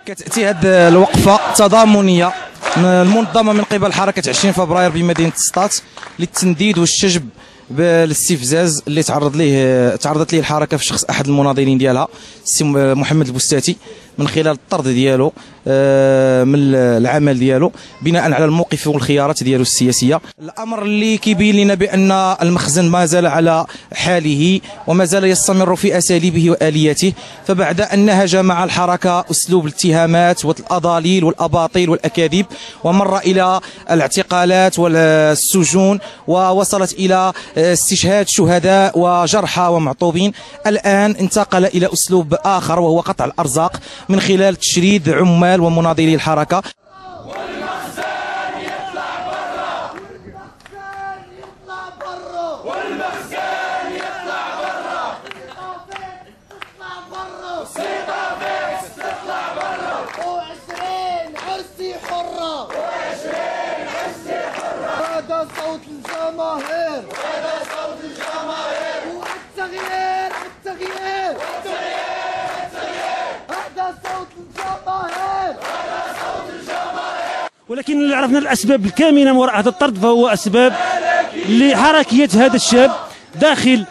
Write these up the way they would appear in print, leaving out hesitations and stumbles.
كتأتي هذه الوقفة تضامنية المنظمة من قبل حركة 20 فبراير بمدينة سطات للتنديد والشجب بالاستفزاز اللي تعرضت ليه الحركة في شخص أحد المناضلين ديالها السي محمد البستاتي من خلال الطرد ديالو من العمل ديالو بناء على الموقف والخيارات ديالو السياسية. الأمر اللي كيبين لنا بأن المخزن ما زال على حاله وما زال يستمر في أساليبه وآلياته، فبعد أن نهج مع الحركة أسلوب الاتهامات والأضاليل والأباطيل والأكاذيب ومر إلى الاعتقالات والسجون ووصلت إلى استشهاد شهداء وجرحى ومعطوبين، الآن انتقل إلى أسلوب آخر وهو قطع الأرزاق من خلال تشريد عمال ومناضلي الحركة. هذا صوت الجماهير، هذا صوت الجماهير، والتغيير التغيير التغيير، هذا صوت الجماهير، هذا صوت الجماهير. ولكن اللي عرفنا الاسباب الكامنه من وراء هذا الطرد فهو اسباب لحركيه هذا الشاب داخل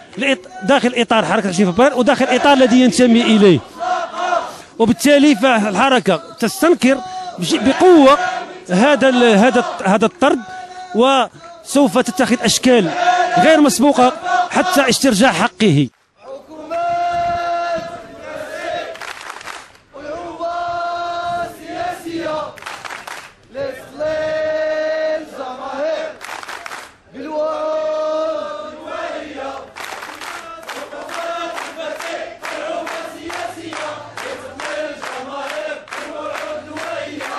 اطار حركه 20 فبراير وداخل الاطار الذي ينتمي اليه، وبالتالي فالحركه تستنكر بقوه هذا الطرد، وسوف تتخذ أشكال غير مسبوقة حتى استرجاع حقه. حكومات وعقوبات سياسية لإصلاح الجماهير بالوعود الوهية. حكومات سياسية لإصلاح الجماهير بالوعود الوهية.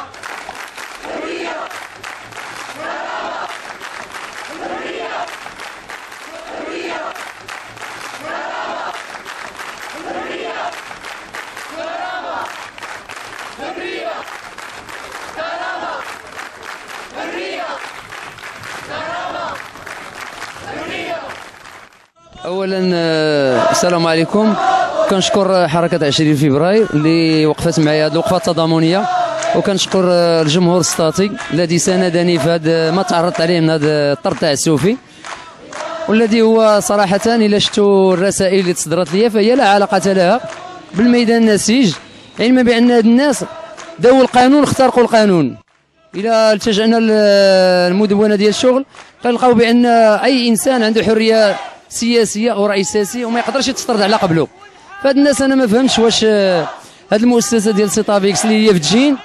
اولا السلام عليكم. كنشكر حركه 20 فبراير اللي وقفت معايا هذه الوقفه التضامنيه، وكنشكر الجمهور السطاتي الذي ساندني في هذا ما تعرضت عليه من هذا الطرد تاع السوفي، والذي هو صراحه الا شفتوا الرسائل اللي تصدرت لي فهي لا علاقه لها بالميدان النسيج، علما بان هاد الناس داو القانون اخترقوا القانون. الى التجأنا للمدونه ديال الشغل كنلقاو بان اي انسان عنده حريه سياسيه او رئيس سياسي وما يقدرش يتطرد على قبله. فهاد الناس انا ما فهمتش واش هاد المؤسسه ديال سيطافيكس اللي هي في تجين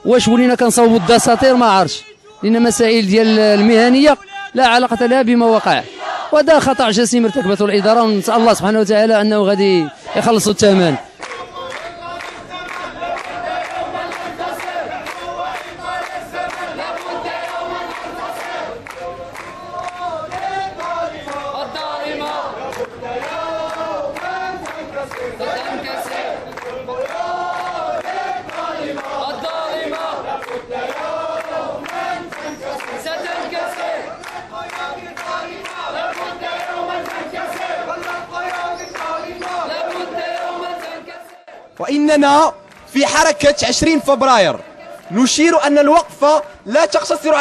واش ولينا كنصاوبوا الدساتير ما عرفتش، لان مسائل ديال المهنيه لا علاقه لها بما وقع، وهذا خطا جسيم ارتكبته الاداره، ونسال الله سبحانه وتعالى انه غادي يخلصوا الثمن. وإننا في حركة 20 فبراير نشير أن الوقفة لا تقتصر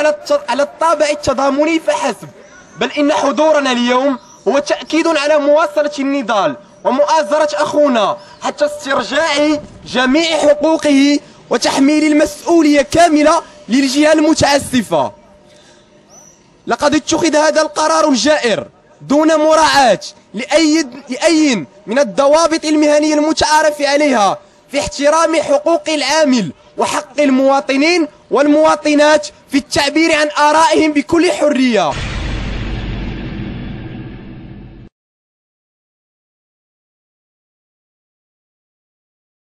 على الطابع التضامني فحسب، بل إن حضورنا اليوم هو تأكيد على مواصلة النضال ومؤازرة أخونا حتى استرجاع جميع حقوقه وتحميل المسؤولية كاملة للجهة المتعسفة. لقد اتخذ هذا القرار الجائر دون مراعاة لأي من الضوابط المهنية المتعارف عليها في احترام حقوق العامل وحق المواطنين والمواطنات في التعبير عن آرائهم بكل حرية.